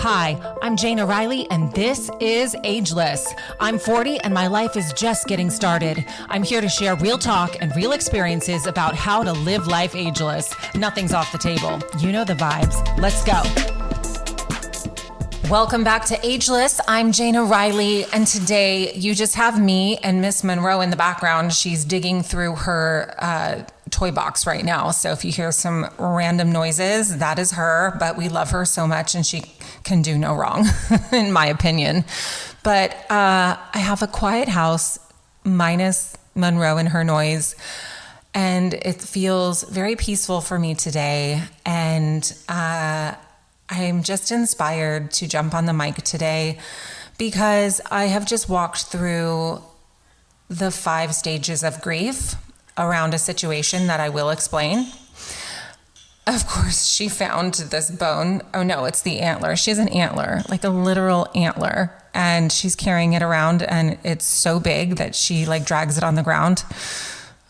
Hi, I'm Jana Riley, and this is Ageless. I'm 40, and my life is just getting started. I'm here to share real talk and real experiences about how to live life ageless. Nothing's off the table. You know the vibes. Let's go. Welcome back to Ageless. I'm Jana Riley, and today you just have me and Miss Monroe in the background. She's digging through her toy box right now. So if you hear some random noises, that is her, but we love her so much and she can do no wrong, in my opinion. But I have a quiet house minus Monroe and her noise, and it feels very peaceful for me today. And I'm just inspired to jump on the mic today because I have just walked through the 5 stages of grief around a situation that I will explain. Of course, she found this bone. Oh no, it's the antler. She has an antler, like a literal antler, and she's carrying it around, and it's so big that she drags it on the ground.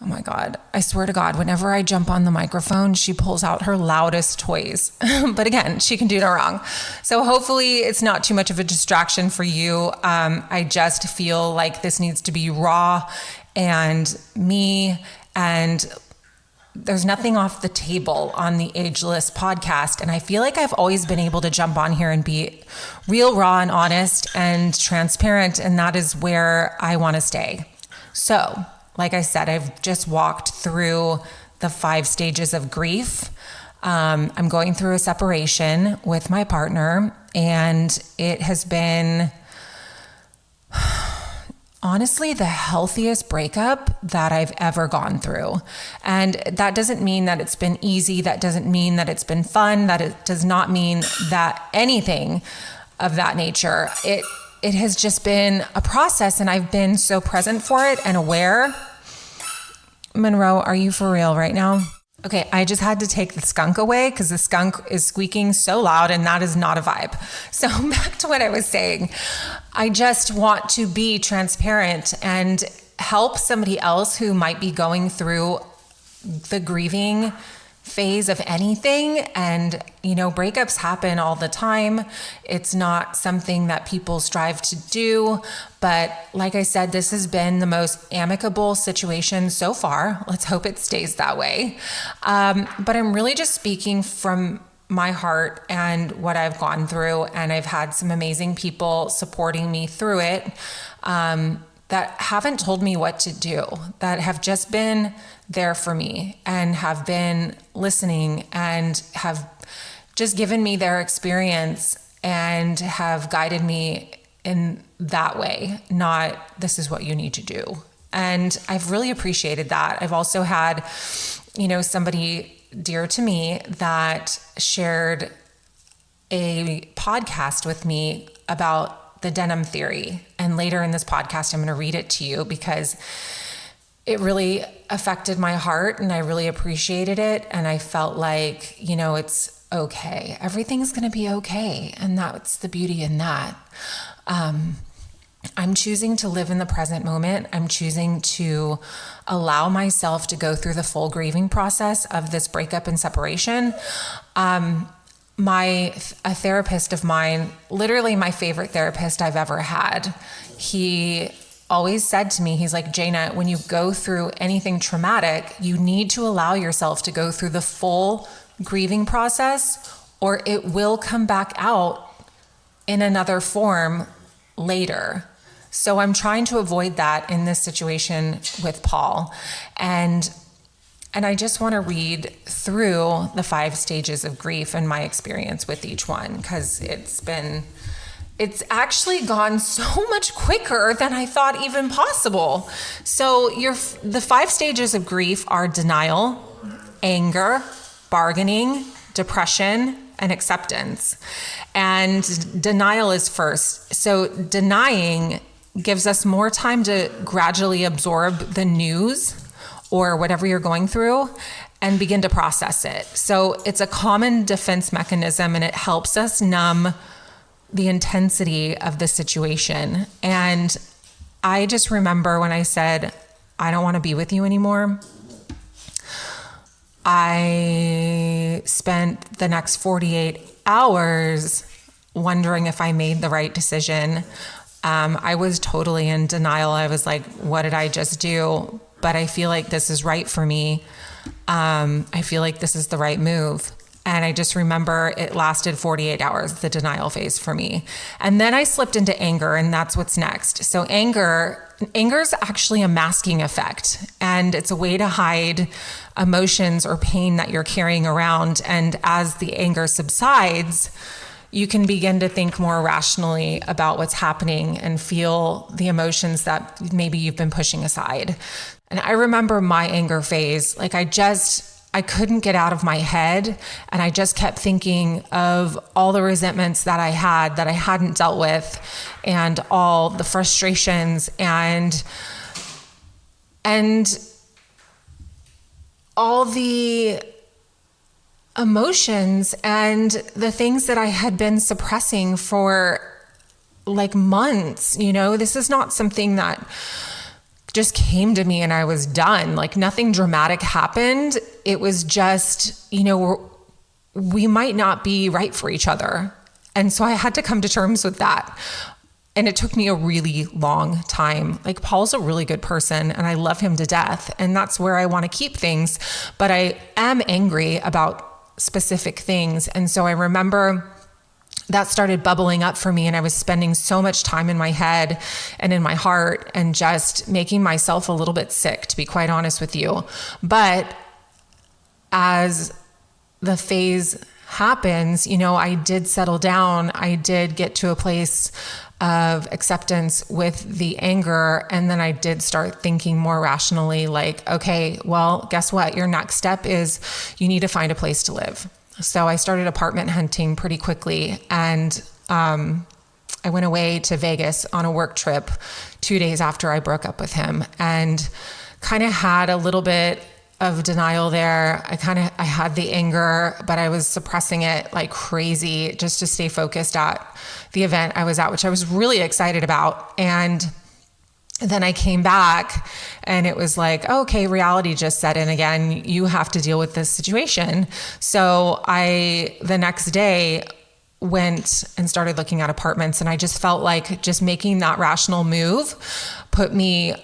Oh my God. I swear to God, whenever I jump on the microphone, she pulls out her loudest toys. But again, she can do no wrong. So hopefully it's not too much of a distraction for you. I just feel like this needs to be raw and me, and there's nothing off the table on the Ageless podcast. And I feel like I've always been able to jump on here and be real, raw, and honest and transparent. And that is where I want to stay. So, like I said, I've just walked through the 5 stages of grief. I'm going through a separation with my partner, and it has been honestly the healthiest breakup that I've ever gone through. And that doesn't mean that it's been easy. That doesn't mean that it's been fun. That it does not mean that anything of that nature. It has just been a process, and I've been so present for it and aware. Monroe, are you for real right now? Okay, I just had to take the skunk away because the skunk is squeaking so loud, and that is not a vibe. So back to what I was saying. I just want to be transparent and help somebody else who might be going through the grieving phase of anything. And, breakups happen all the time. It's not something that people strive to do. But like I said, this has been the most amicable situation so far. Let's hope it stays that way. But I'm really just speaking from my heart and what I've gone through. And I've had some amazing people supporting me through it. That haven't told me what to do, that have just been there for me and have been listening and have just given me their experience and have guided me in that way, not this is what you need to do. And I've really appreciated that. I've also had, somebody dear to me that shared a podcast with me about the Denim theory. And later in this podcast, I'm going to read it to you because it really affected my heart and I really appreciated it. And I felt like, it's okay. Everything's going to be okay. And that's the beauty in that. I'm choosing to live in the present moment. I'm choosing to allow myself to go through the full grieving process of this breakup and separation. A therapist of mine, literally my favorite therapist I've ever had, he always said to me, he's like, Jana, when you go through anything traumatic, you need to allow yourself to go through the full grieving process, or it will come back out in another form later. So I'm trying to avoid that in this situation with Paul. And I just want to read through the 5 stages of grief and my experience with each one, because it's actually gone so much quicker than I thought even possible. So the 5 stages of grief are denial, anger, bargaining, depression, and acceptance. And denial is first. So denying gives us more time to gradually absorb the news or whatever you're going through and begin to process it. So it's a common defense mechanism, and it helps us numb the intensity of the situation. And I just remember when I said, I don't want to be with you anymore, I spent the next 48 hours wondering if I made the right decision. I was totally in denial. I was like, what did I just do? But I feel like this is right for me. I feel like this is the right move. And I just remember it lasted 48 hours, the denial phase for me. And then I slipped into anger, and that's what's next. So anger is actually a masking effect, and it's a way to hide emotions or pain that you're carrying around. And as the anger subsides, you can begin to think more rationally about what's happening and feel the emotions that maybe you've been pushing aside. And I remember my anger phase, like I couldn't get out of my head, and I just kept thinking of all the resentments that I hadn't dealt with, and all the frustrations and all the emotions and the things that I had been suppressing for like months. This is not something that just came to me and I was done. Like nothing dramatic happened. It was just, we might not be right for each other. And so I had to come to terms with that. And it took me a really long time. Like Paul's a really good person and I love him to death. And that's where I want to keep things. But I am angry about specific things. And so I remember that started bubbling up for me, and I was spending so much time in my head and in my heart and just making myself a little bit sick, to be quite honest with you. But as the phase happens, I did settle down. I did get to a place of acceptance with the anger. And then I did start thinking more rationally, like, okay, well, guess what? Your next step is you need to find a place to live. So I started apartment hunting pretty quickly, and I went away to Vegas on a work trip 2 days after I broke up with him, and kind of had a little bit of denial there. I had the anger, but I was suppressing it like crazy just to stay focused at the event I was at, which I was really excited about. And then I came back and it was like, oh, okay, reality just set in again. You have to deal with this situation. So the next day went and started looking at apartments, and I just felt like just making that rational move took me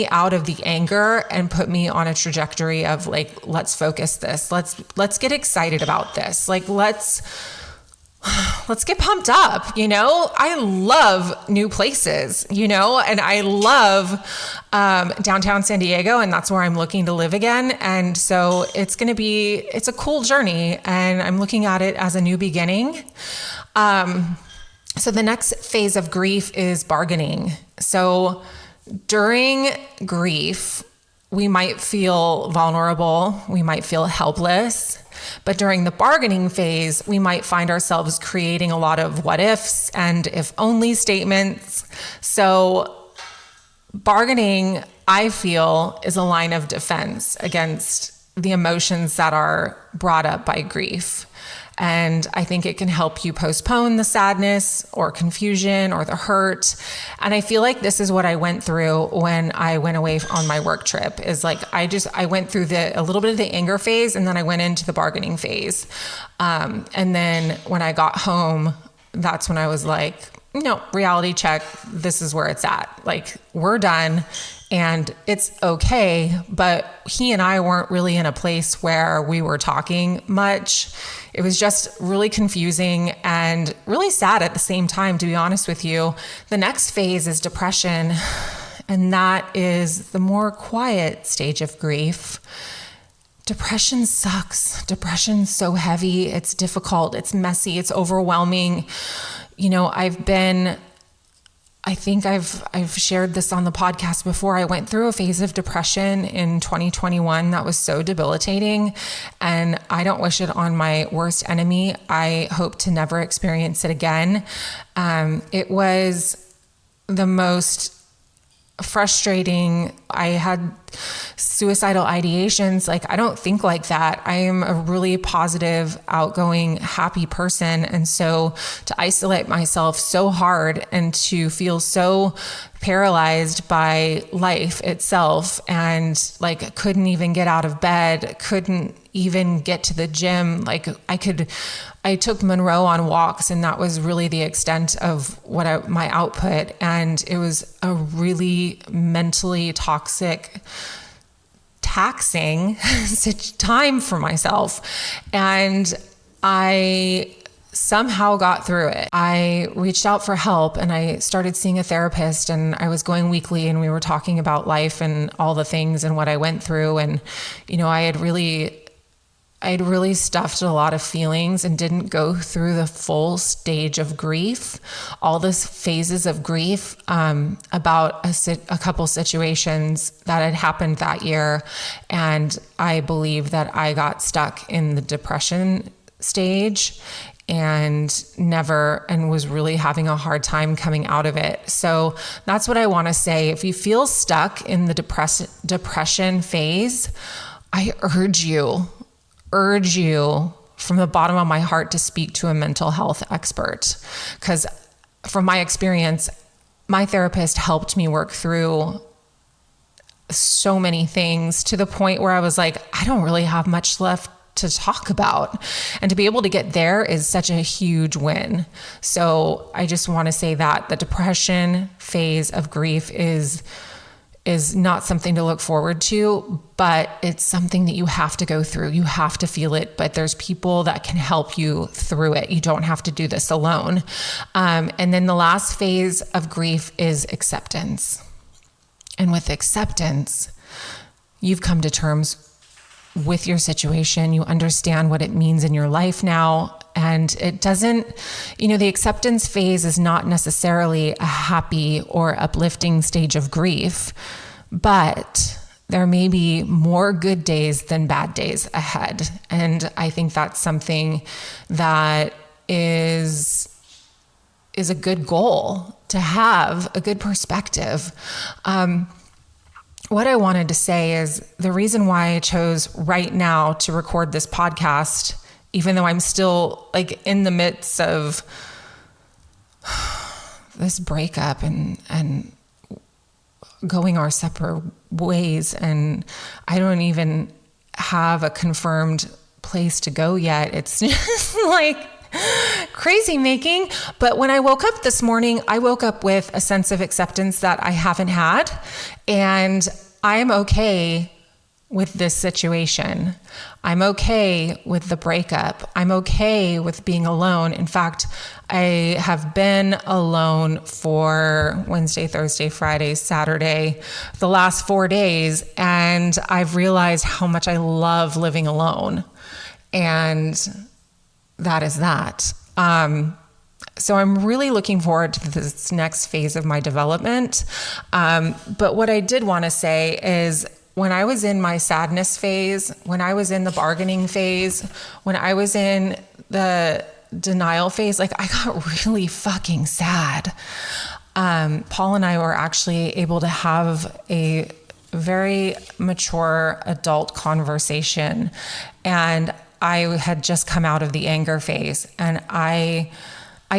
out of the anger and put me on a trajectory of like, let's focus this. Let's get excited about this. Like, let's get pumped up. I love new places, and I love downtown San Diego, and that's where I'm looking to live again. And so it's a cool journey, and I'm looking at it as a new beginning. So the next phase of grief is bargaining. So during grief, we might feel vulnerable, we might feel helpless, but during the bargaining phase, we might find ourselves creating a lot of what ifs and if only statements. So bargaining, I feel, is a line of defense against the emotions that are brought up by grief. And I think it can help you postpone the sadness or confusion or the hurt. And I feel like this is what I went through when I went away on my work trip, is like, I went through a little bit of the anger phase, and then I went into the bargaining phase. And then when I got home, that's when I was like, no, reality check. This is where it's at. Like, we're done. And it's okay, but he and I weren't really in a place where we were talking much. It was just really confusing and really sad at the same time, to be honest with you. The next phase is depression, and that is the more quiet stage of grief. Depression sucks. Depression's so heavy. It's difficult. It's messy. It's overwhelming. I think I've shared this on the podcast before. I went through a phase of depression in 2021 that was so debilitating, and I don't wish it on my worst enemy. I hope to never experience it again. It was the most frustrating. I had suicidal ideations. Like, I don't think like that. I am a really positive, outgoing, happy person. And so to isolate myself so hard and to feel so paralyzed by life itself, and like couldn't even get out of bed, couldn't even get to the gym. Like I took Monroe on walks, and that was really the extent of my output. And it was a really mentally taxing time for myself. And I somehow got through it. I reached out for help, and I started seeing a therapist, and I was going weekly, and we were talking about life and all the things and what I went through. And, I had really stuffed a lot of feelings and didn't go through the full stage of grief, all the phases of grief, about a couple situations that had happened that year. And I believe that I got stuck in the depression stage and was really having a hard time coming out of it. So that's what I want to say. If you feel stuck in the depression phase, I urge you from the bottom of my heart to speak to a mental health expert. Because from my experience, my therapist helped me work through so many things to the point where I was like, I don't really have much left to talk about. And to be able to get there is such a huge win. So I just want to say that the depression phase of grief is not something to look forward to, but it's something that you have to go through. You have to feel it, but there's people that can help you through it. You don't have to do this alone. And then the last phase of grief is acceptance. And with acceptance, you've come to terms with your situation. You understand what it means in your life now. And it doesn't, the acceptance phase is not necessarily a happy or uplifting stage of grief, but there may be more good days than bad days ahead. And I think that's something that is a good goal to have, a good perspective. What I wanted to say is the reason why I chose right now to record this podcast, even though I'm still like in the midst of this breakup and going our separate ways, and I don't even have a confirmed place to go yet. It's just like crazy making. But when I woke up this morning, I woke up with a sense of acceptance that I haven't had. And I'm okay with this situation. I'm okay with the breakup. I'm okay with being alone. In fact, I have been alone for Wednesday, Thursday, Friday, Saturday, the last 4 days. And I've realized how much I love living alone. And that is that. So I'm really looking forward to this next phase of my development. But what I did want to say is when I was in my sadness phase, when I was in the bargaining phase, when I was in the denial phase, like I got really fucking sad. Paul and I were actually able to have a very mature adult conversation, and I had just come out of the anger phase, and I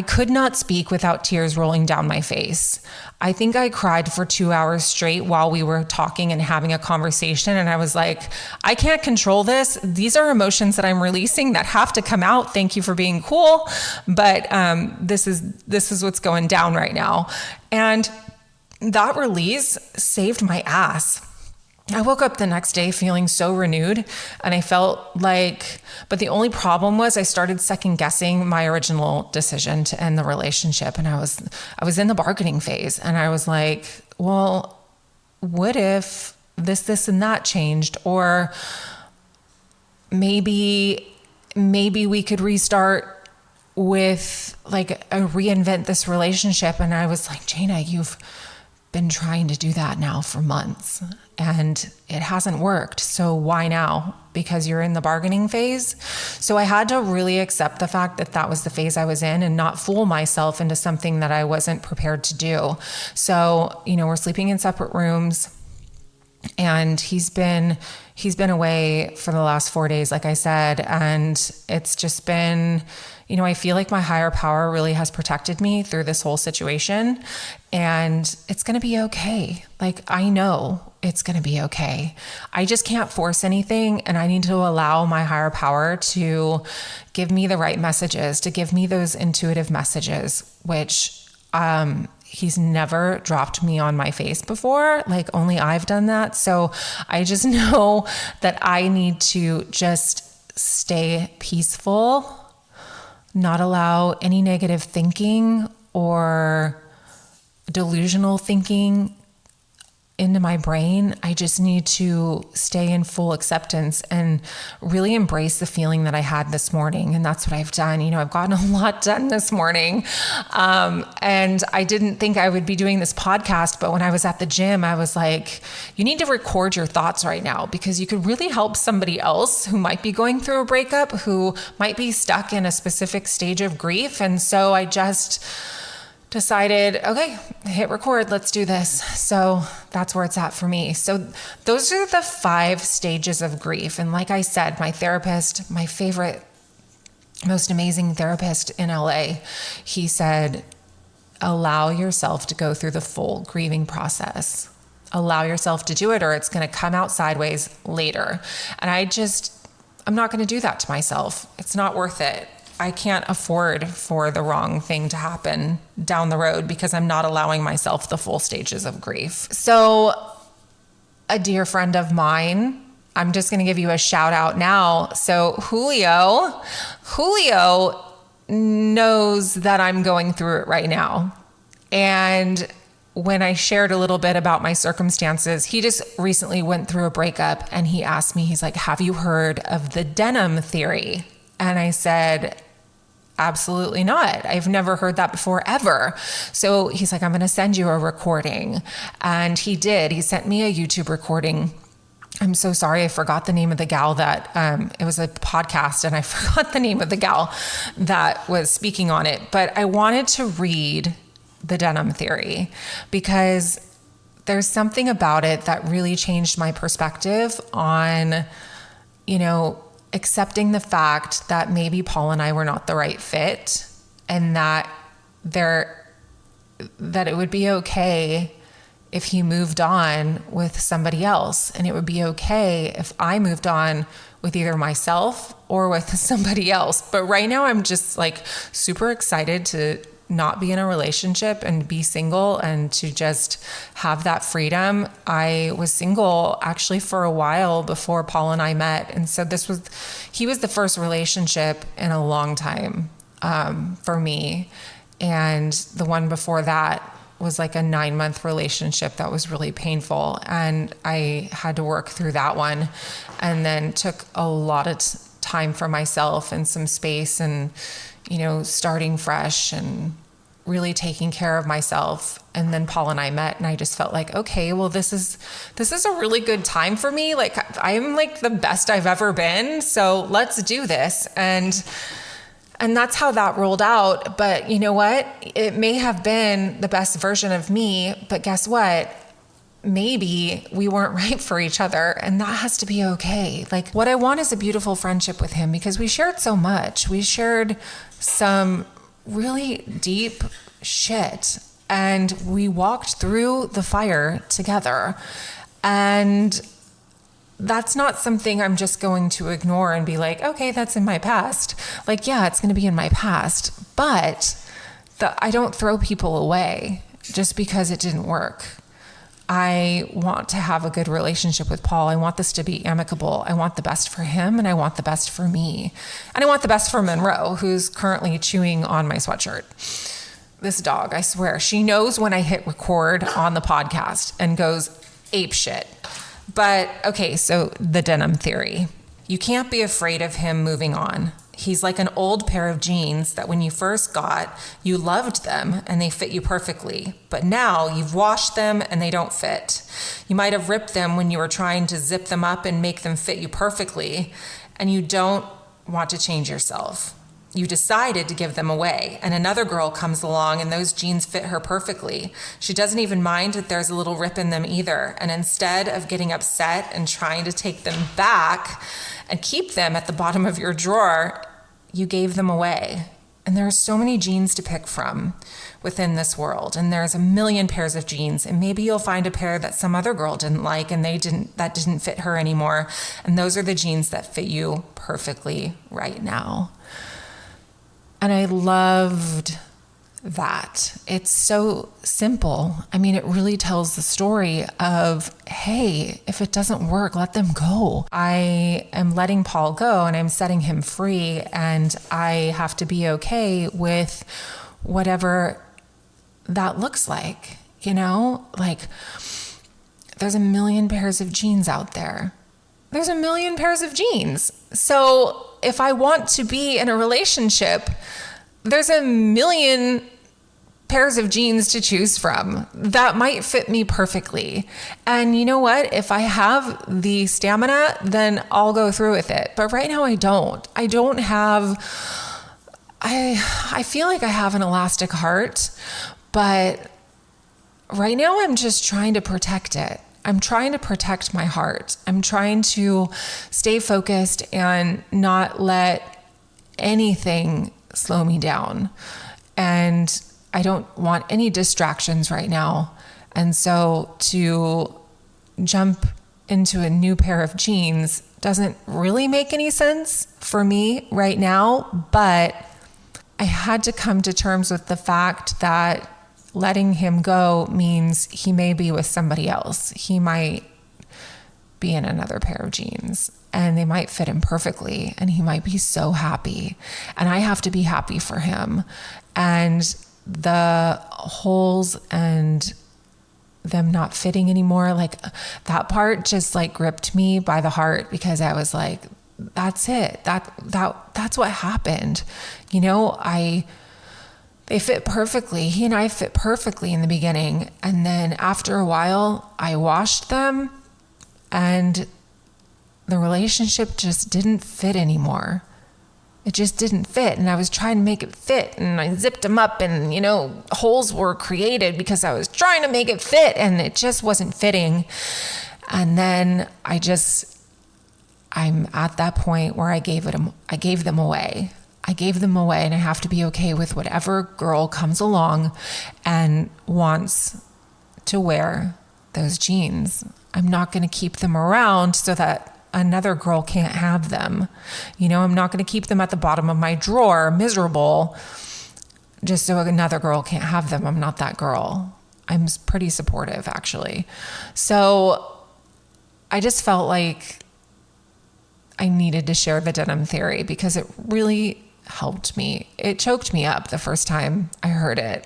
could not speak without tears rolling down my face. I think I cried for 2 hours straight while we were talking and having a conversation. And I was like, I can't control this. These are emotions that I'm releasing that have to come out. Thank you for being cool. But this is what's going down right now. And that release saved my ass. I woke up the next day feeling so renewed, and I felt like, but the only problem was I started second guessing my original decision to end the relationship. And I was in the bargaining phase, and I was like, well, what if this and that changed? Or maybe we could restart with like reinvent this relationship. And I was like, Jana, you've been trying to do that now for months and it hasn't worked. So why now? Because you're in the bargaining phase. So I had to really accept the fact that that was the phase I was in and not fool myself into something that I wasn't prepared to do. So, we're sleeping in separate rooms. And he's been away for the last 4 days, like I said, and it's just been, I feel like my higher power really has protected me through this whole situation, and it's going to be okay. Like, I know it's going to be okay. I just can't force anything, and I need to allow my higher power to give me the right messages, to give me those intuitive messages, which, he's never dropped me on my face before. Like, only I've done that. So I just know that I need to just stay peaceful, not allow any negative thinking or delusional thinking into my brain. I just need to stay in full acceptance and really embrace the feeling that I had this morning. And that's what I've done. I've gotten a lot done this morning. And I didn't think I would be doing this podcast, but when I was at the gym, I was like, you need to record your thoughts right now, because you could really help somebody else who might be going through a breakup, who might be stuck in a specific stage of grief. And so I just decided, okay, hit record, let's do this. So that's where it's at for me. So those are the 5 stages of grief. And like I said, my therapist, my favorite, most amazing therapist in LA, he said, allow yourself to go through the full grieving process. Allow yourself to do it, or it's going to come out sideways later. And I'm not going to do that to myself. It's not worth it. I can't afford for the wrong thing to happen down the road, because I'm not allowing myself the full stages of grief. So a dear friend of mine, I'm just going to give you a shout out now. So Julio knows that I'm going through it right now. And when I shared a little bit about my circumstances, he just recently went through a breakup, and he asked me, he's like, have you heard of the denim theory? And I said, absolutely not. I've never heard that before, ever. So he's like, I'm going to send you a recording. And he did. He sent me a YouTube recording. I'm so sorry. I forgot the name of the gal that, it was a podcast, and I forgot the name of the gal that was speaking on it. But I wanted to read the denim theory, because there's something about it that really changed my perspective on, accepting the fact that maybe Paul and I were not the right fit, and that it would be okay if he moved on with somebody else, and it would be okay if I moved on with either myself or with somebody else. But right now I'm just like super excited to not be in a relationship and be single, and to just have that freedom. I was single actually for a while before Paul and I met. And so he was the first relationship in a long time for me. And the one before that was like a 9-month relationship that was really painful. And I had to work through that one, and then took a lot of time for myself and some space, and starting fresh and really taking care of myself. And then Paul and I met, and I just felt like, okay, well, this is a really good time for me. Like, I'm like the best I've ever been. So let's do this. And that's how that rolled out. But you know what? It may have been the best version of me, but guess what? Maybe we weren't right for each other, and that has to be okay. Like, what I want is a beautiful friendship with him, because we shared so much. We shared some really deep shit, and we walked through the fire together. And that's not something I'm just going to ignore and be like, okay, that's in my past. Like, yeah, it's going to be in my past, but I don't throw people away just because it didn't work. I want to have a good relationship with Paul. I want this to be amicable. I want the best for him, and I want the best for me. And I want the best for Monroe, who's currently chewing on my sweatshirt. This dog, I swear, she knows when I hit record on the podcast and goes ape shit. But okay, so the denim theory. You can't be afraid of him moving on. He's like an old pair of jeans that when you first got, you loved them and they fit you perfectly. But now you've washed them and they don't fit. You might have ripped them when you were trying to zip them up and make them fit you perfectly, and you don't want to change yourself. You decided to give them away, and another girl comes along and those jeans fit her perfectly. She doesn't even mind that there's a little rip in them either. And instead of getting upset and trying to take them back and keep them at the bottom of your drawer, you gave them away. And there are so many jeans to pick from within this world. And there's a million pairs of jeans. And maybe you'll find a pair that some other girl didn't like and that didn't fit her anymore. And those are the jeans that fit you perfectly right now. And I loved that. It's so simple. I mean, it really tells the story of, hey, if it doesn't work, let them go. I am letting Paul go and I'm setting him free, and I have to be okay with whatever that looks like, like there's a million pairs of jeans out there. There's a million pairs of jeans. So if I want to be in a relationship, there's a million pairs of jeans to choose from that might fit me perfectly. And you know what? If I have the stamina, then I'll go through with it. But right now I don't. I feel like I have an elastic heart, but right now I'm just trying to protect it. I'm trying to protect my heart. I'm trying to stay focused and not let anything slow me down. And I don't want any distractions right now. And so to jump into a new pair of jeans doesn't really make any sense for me right now. But I had to come to terms with the fact that letting him go means he may be with somebody else. He might be in another pair of jeans and they might fit him perfectly and he might be so happy. And I have to be happy for him. And the holes and them not fitting anymore, like that part just like gripped me by the heart, because I was like, that's it. That's what happened. They fit perfectly. He and I fit perfectly in the beginning. And then after a while, I washed them and the relationship just didn't fit anymore. It just didn't fit. And I was trying to make it fit and I zipped them up and, holes were created because I was trying to make it fit and it just wasn't fitting. And then I'm at that point where I gave them away. I gave them away, and I have to be okay with whatever girl comes along and wants to wear those jeans. I'm not going to keep them around so that another girl can't have them. I'm not going to keep them at the bottom of my drawer, miserable, just so another girl can't have them. I'm not that girl. I'm pretty supportive, actually. So I just felt like I needed to share the denim theory because it really helped me. It choked me up the first time I heard it.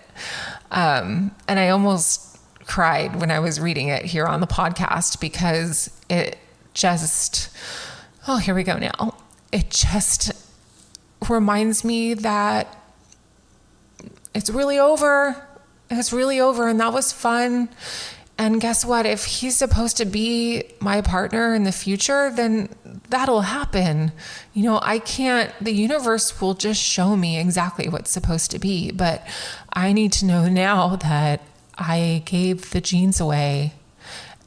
And I almost cried when I was reading it here on the podcast because it just, here we go now. It just reminds me that it's really over. It's really over. And that was fun. And guess what? If he's supposed to be my partner in the future, then that'll happen. The universe will just show me exactly what's supposed to be. But I need to know now that I gave the jeans away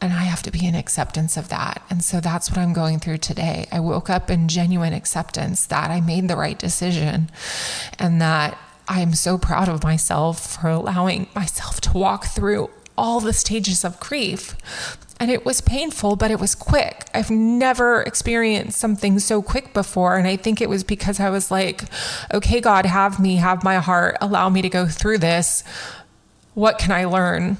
and I have to be in acceptance of that. And so that's what I'm going through today. I woke up in genuine acceptance that I made the right decision and that I'm so proud of myself for allowing myself to walk through all the stages of grief. And it was painful, but it was quick. I've never experienced something so quick before. And I think it was because I was like, okay, God, have me, have my heart, allow me to go through this. What can I learn?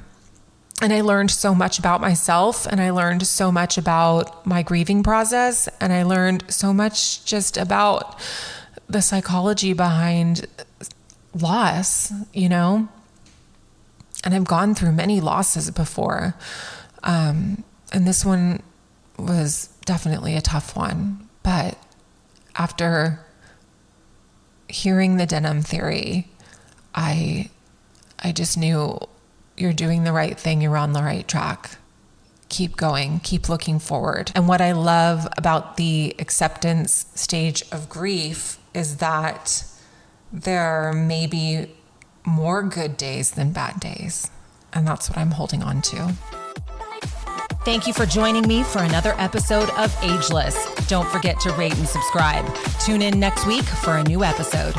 And I learned so much about myself, and I learned so much about my grieving process, and I learned so much just about the psychology behind loss, And I've gone through many losses before. And this one was definitely a tough one. But after hearing the denim theory, I just knew you're doing the right thing. You're on the right track. Keep going, keep looking forward. And what I love about the acceptance stage of grief is that there may be more good days than bad days. And that's what I'm holding on to. Thank you for joining me for another episode of Ageless. Don't forget to rate and subscribe. Tune in next week for a new episode.